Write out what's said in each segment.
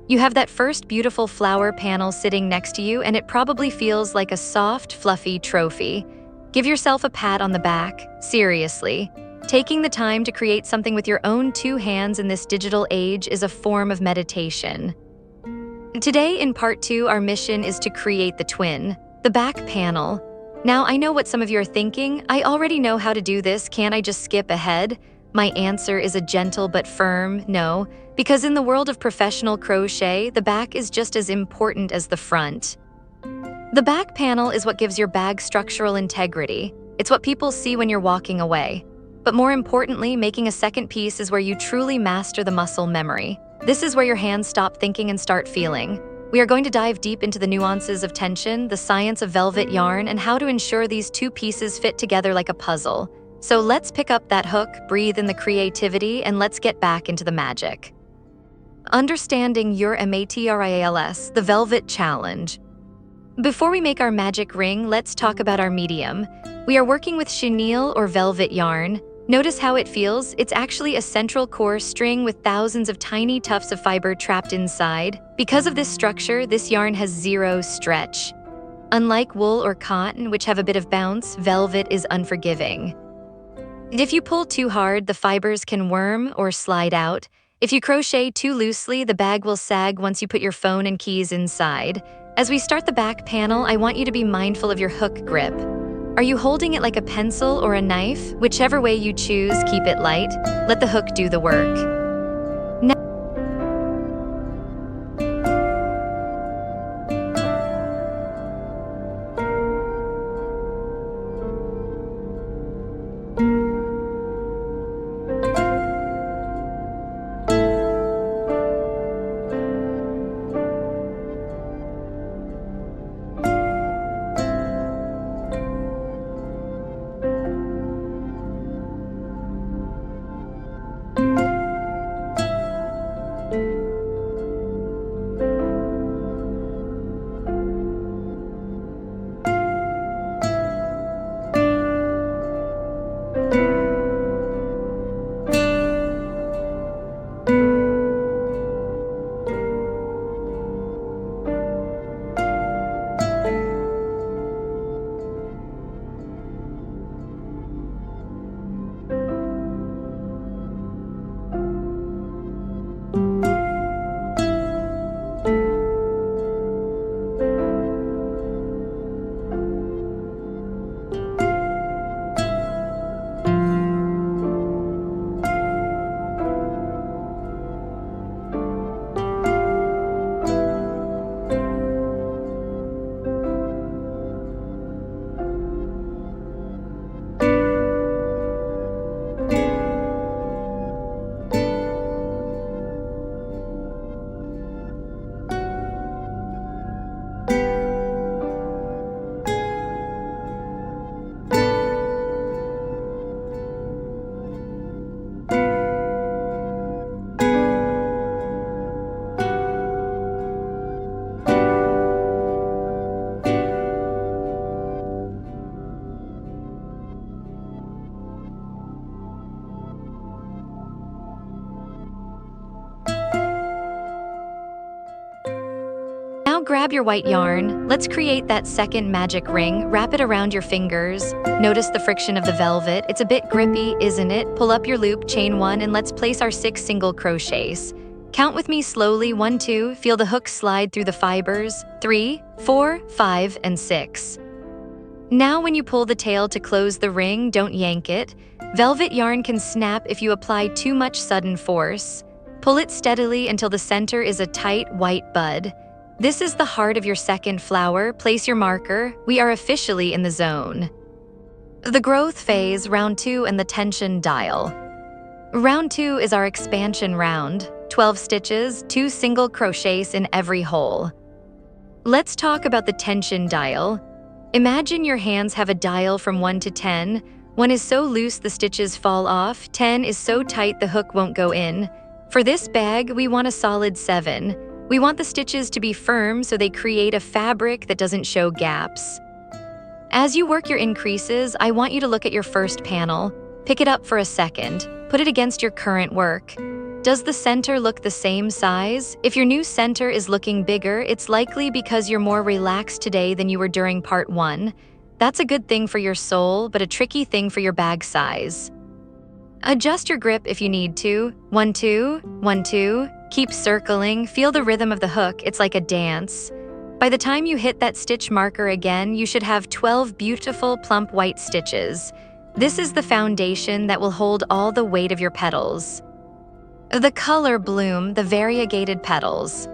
You have that first beautiful flower panel sitting next to you, and it probably feels like a soft, fluffy trophy. Give yourself a pat on the back, seriously. Taking the time to create something with your own two hands in this digital age is a form of meditation. Today, in part 2, our mission is to create the twin, the back panel. Now, I know what some of you are thinking. I already know how to do this. Can't I just skip ahead? My answer is a gentle but firm no, because in the world of professional crochet, the back is just as important as the front. The back panel is what gives your bag structural integrity. It's what people see when you're walking away. But more importantly, making a second piece is where you truly master the muscle memory. This is where your hands stop thinking and start feeling. We are going to dive deep into the nuances of tension, the science of velvet yarn, and how to ensure these two pieces fit together like a puzzle. So let's pick up that hook, breathe in the creativity, and let's get back into the magic. Understanding your materials, the velvet challenge. Before we make our magic ring, let's talk about our medium. We are working with chenille or velvet yarn. Notice how it feels. It's actually a central core string with thousands of tiny tufts of fiber trapped inside. Because of this structure, this yarn has zero stretch. Unlike wool or cotton, which have a bit of bounce, velvet is unforgiving. If you pull too hard, the fibers can worm or slide out. If you crochet too loosely, the bag will sag once you put your phone and keys inside. As we start the back panel, I want you to be mindful of your hook grip. Are you holding it like a pencil or a knife? Whichever way you choose, keep it light. Let the hook do the work. Now grab your white yarn. Let's create that second magic ring. Wrap it around your fingers. Notice the friction of the velvet. It's a bit grippy, isn't it? Pull up your loop, chain 1, and let's place our 6 single crochets. Count with me slowly, 1, 2, feel the hook slide through the fibers, 3, 4, 5, and 6. Now when you pull the tail to close the ring, don't yank it. Velvet yarn can snap if you apply too much sudden force. Pull it steadily until the center is a tight white bud. This is the heart of your second flower. Place your marker. We are officially in the zone. The growth phase, round 2, and the tension dial. Round 2 is our expansion round. 12 stitches, 2 single crochets in every hole. Let's talk about the tension dial. Imagine your hands have a dial from 1 to 10. 1 is so loose the stitches fall off. 10 is so tight the hook won't go in. For this bag, we want a solid 7. We want the stitches to be firm so they create a fabric that doesn't show gaps. As you work your increases, I want you to look at your first panel. Pick it up for a second. Put it against your current work. Does the center look the same size? If your new center is looking bigger, it's likely because you're more relaxed today than you were during part 1. That's a good thing for your soul, but a tricky thing for your bag size. Adjust your grip if you need to. 1, 2, 1, 2. Keep circling, feel the rhythm of the hook, it's like a dance. By the time you hit that stitch marker again, you should have 12 beautiful, plump white stitches. This is the foundation that will hold all the weight of your petals. The color bloom, the variegated petals.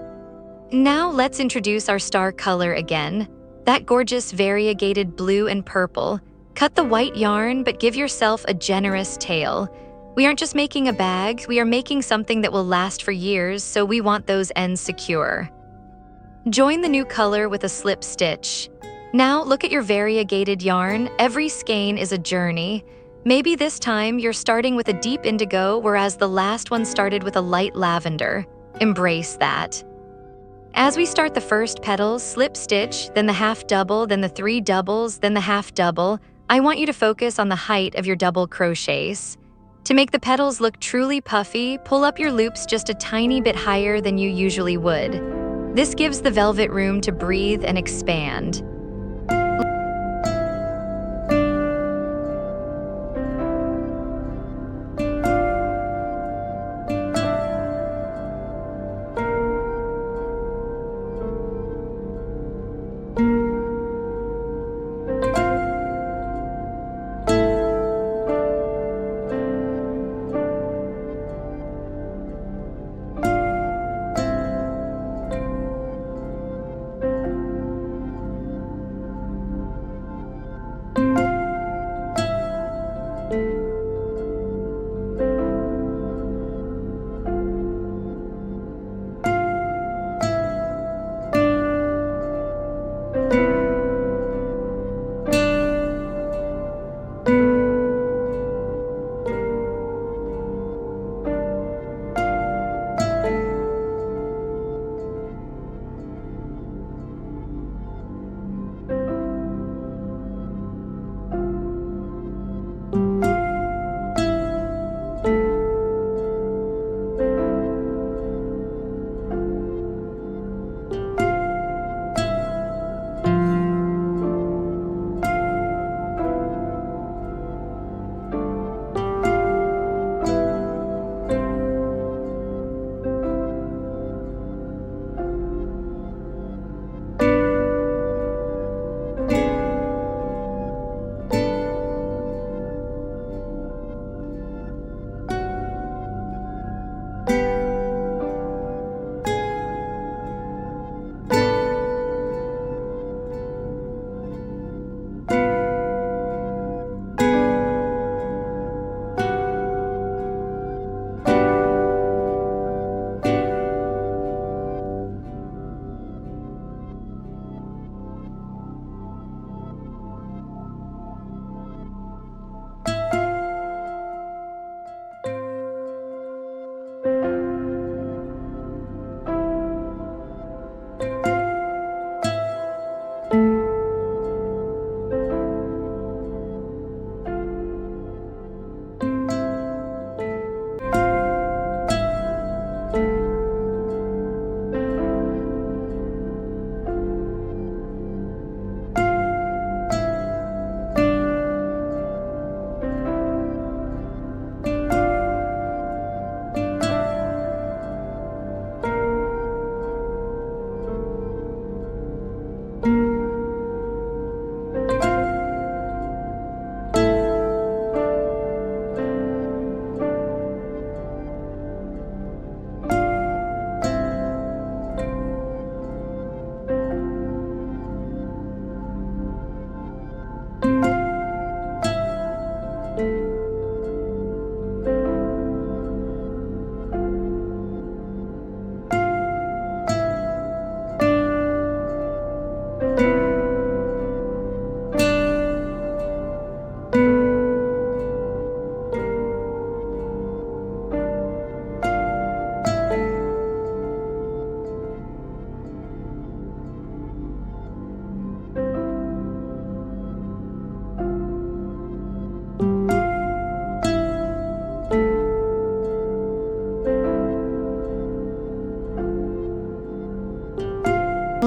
Now let's introduce our star color again. That gorgeous variegated blue and purple. Cut the white yarn, but give yourself a generous tail. We aren't just making a bag, we are making something that will last for years, so we want those ends secure. Join the new color with a slip stitch. Now look at your variegated yarn. Every skein is a journey. Maybe this time you're starting with a deep indigo, whereas the last one started with a light lavender. Embrace that. As we start the first petals, slip stitch, then the half double, then the 3 doubles, then the half double. I want you to focus on the height of your double crochets. To make the petals look truly puffy, pull up your loops just a tiny bit higher than you usually would. This gives the velvet room to breathe and expand.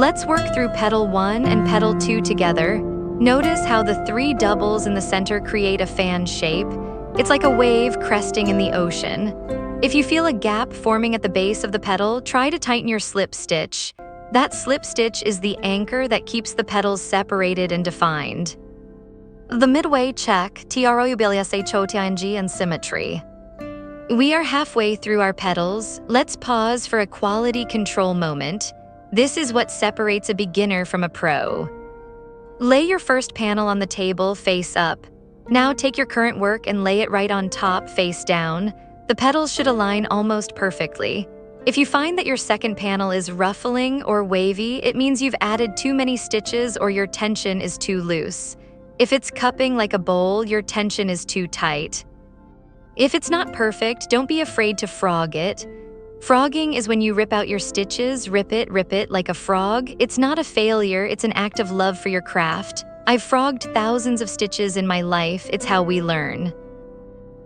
Let's work through petal 1 and petal 2 together. Notice how the 3 doubles in the center create a fan shape. It's like a wave cresting in the ocean. If you feel a gap forming at the base of the petal, try to tighten your slip stitch. That slip stitch is the anchor that keeps the petals separated and defined. The midway check, TROUBLSHOTING and symmetry. We are halfway through our petals. Let's pause for a quality control moment. This is what separates a beginner from a pro. Lay your first panel on the table face up. Now take your current work and lay it right on top face down. The petals should align almost perfectly. If you find that your second panel is ruffling or wavy, it means you've added too many stitches or your tension is too loose. If it's cupping like a bowl, your tension is too tight. If it's not perfect, don't be afraid to frog it. Frogging is when you rip out your stitches, rip it like a frog. It's not a failure, it's an act of love for your craft. I've frogged thousands of stitches in my life, it's how we learn.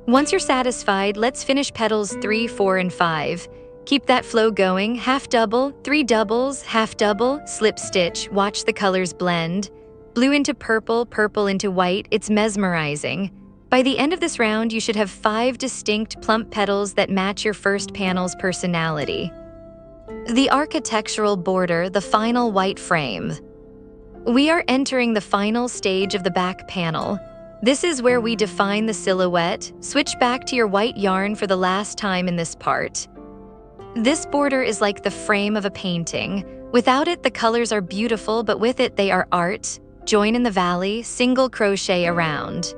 Once you're satisfied, let's finish petals 3, 4, and 5. Keep that flow going, half double, 3 doubles, half double, slip stitch, watch the colors blend. Blue into purple, purple into white, it's mesmerizing. By the end of this round, you should have 5 distinct plump petals that match your first panel's personality. The architectural border, the final white frame. We are entering the final stage of the back panel. This is where we define the silhouette. Switch back to your white yarn for the last time in this part. This border is like the frame of a painting. Without it, the colors are beautiful, but with it, they are art. Join in the valley, single crochet around.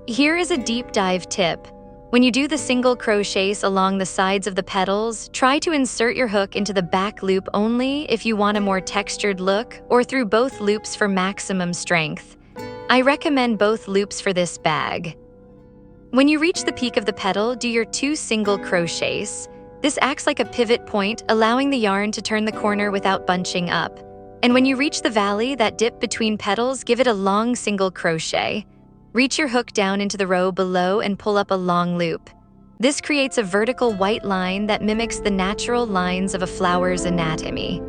Here is a deep dive tip. When you do the single crochets along the sides of the petals, try to insert your hook into the back loop only if you want a more textured look, or through both loops for maximum strength. I recommend both loops for this bag. When you reach the peak of the petal, do your 2 single crochets. This acts like a pivot point, allowing the yarn to turn the corner without bunching up. And when you reach the valley, that dip between petals, give it a long single crochet. Reach your hook down into the row below and pull up a long loop. This creates a vertical white line that mimics the natural lines of a flower's anatomy.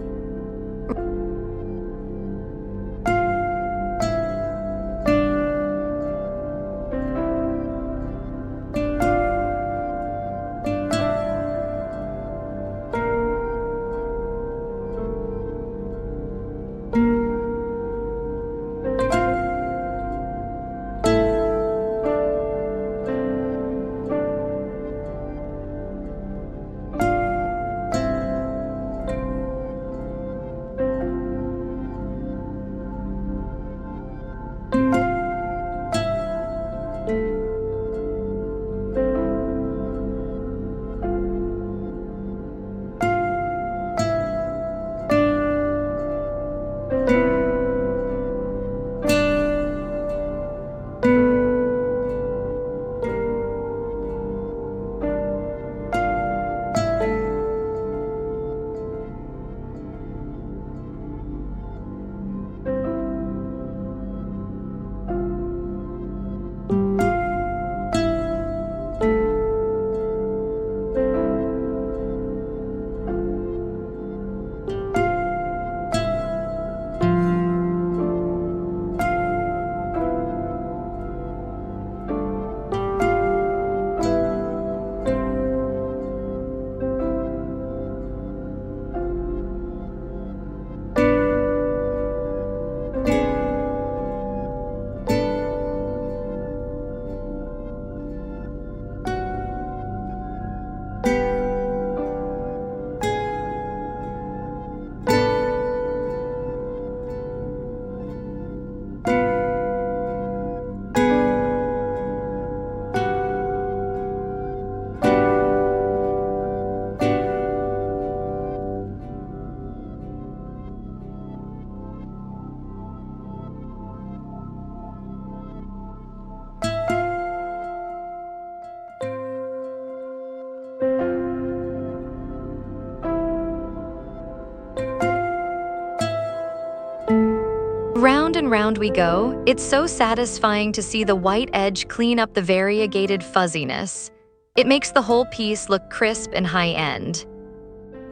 Round and round we go. It's so satisfying to see the white edge clean up the variegated fuzziness. It makes the whole piece look crisp and high-end.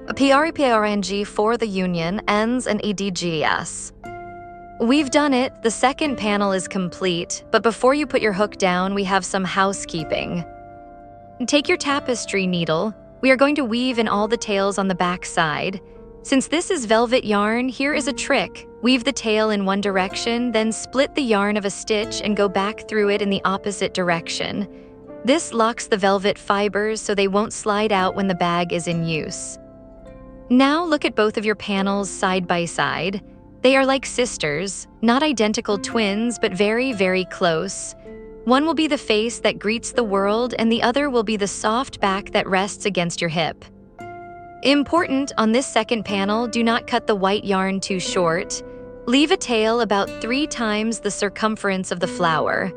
PREPRNG for the union, ends, and EDGS. We've done it, the second panel is complete, but before you put your hook down, we have some housekeeping. Take your tapestry needle. We are going to weave in all the tails on the back side. Since this is velvet yarn, here is a trick. Weave the tail in one direction, then split the yarn of a stitch and go back through it in the opposite direction. This locks the velvet fibers so they won't slide out when the bag is in use. Now look at both of your panels side by side. They are like sisters, not identical twins, but very, very close. One will be the face that greets the world, and the other will be the soft back that rests against your hip. Important, on this second panel, do not cut the white yarn too short. Leave a tail about 3 times the circumference of the flower.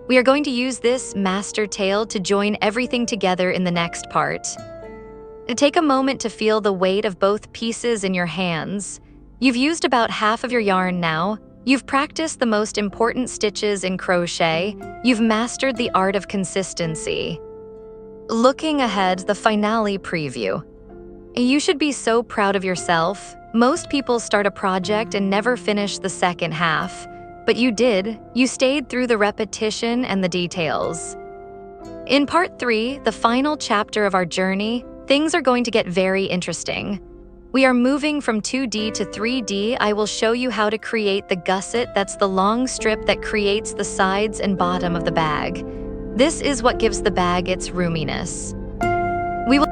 We are going to use this master tail to join everything together in the next part. Take a moment to feel the weight of both pieces in your hands. You've used about half of your yarn now. You've practiced the most important stitches in crochet. You've mastered the art of consistency. Looking ahead, the finale preview. You should be so proud of yourself. Most people start a project and never finish the second half. But you did. You stayed through the repetition and the details. In part 3, the final chapter of our journey, things are going to get very interesting. We are moving from 2D to 3D. I will show you how to create the gusset, that's the long strip that creates the sides and bottom of the bag. This is what gives the bag its roominess. We will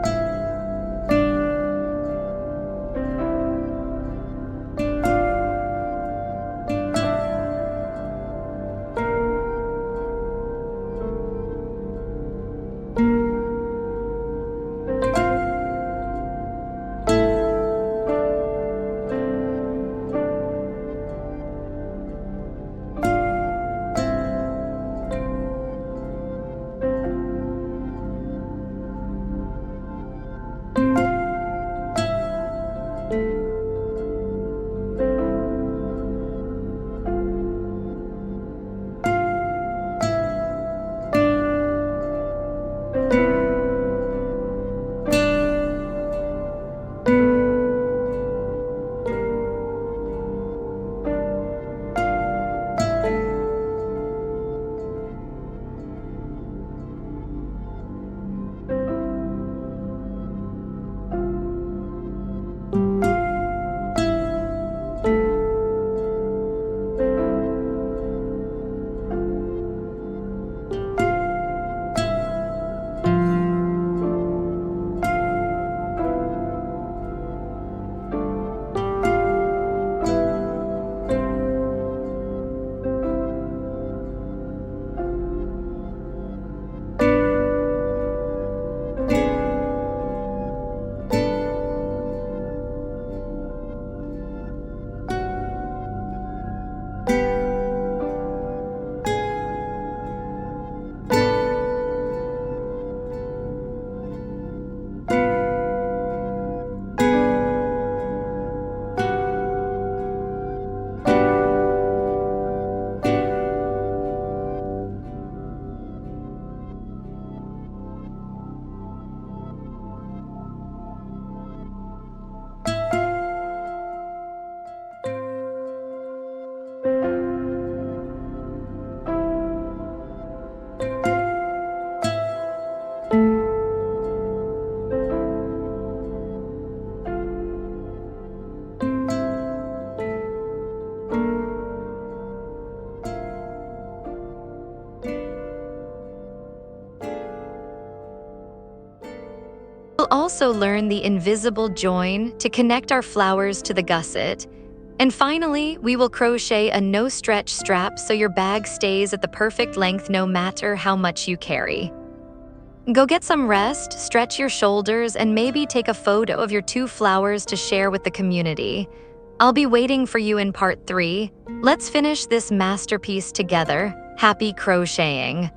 We'll also learn the invisible join to connect our flowers to the gusset. And finally, we will crochet a no-stretch strap so your bag stays at the perfect length no matter how much you carry. Go get some rest, stretch your shoulders, and maybe take a photo of your 2 flowers to share with the community. I'll be waiting for you in part 3. Let's finish this masterpiece together. Happy crocheting!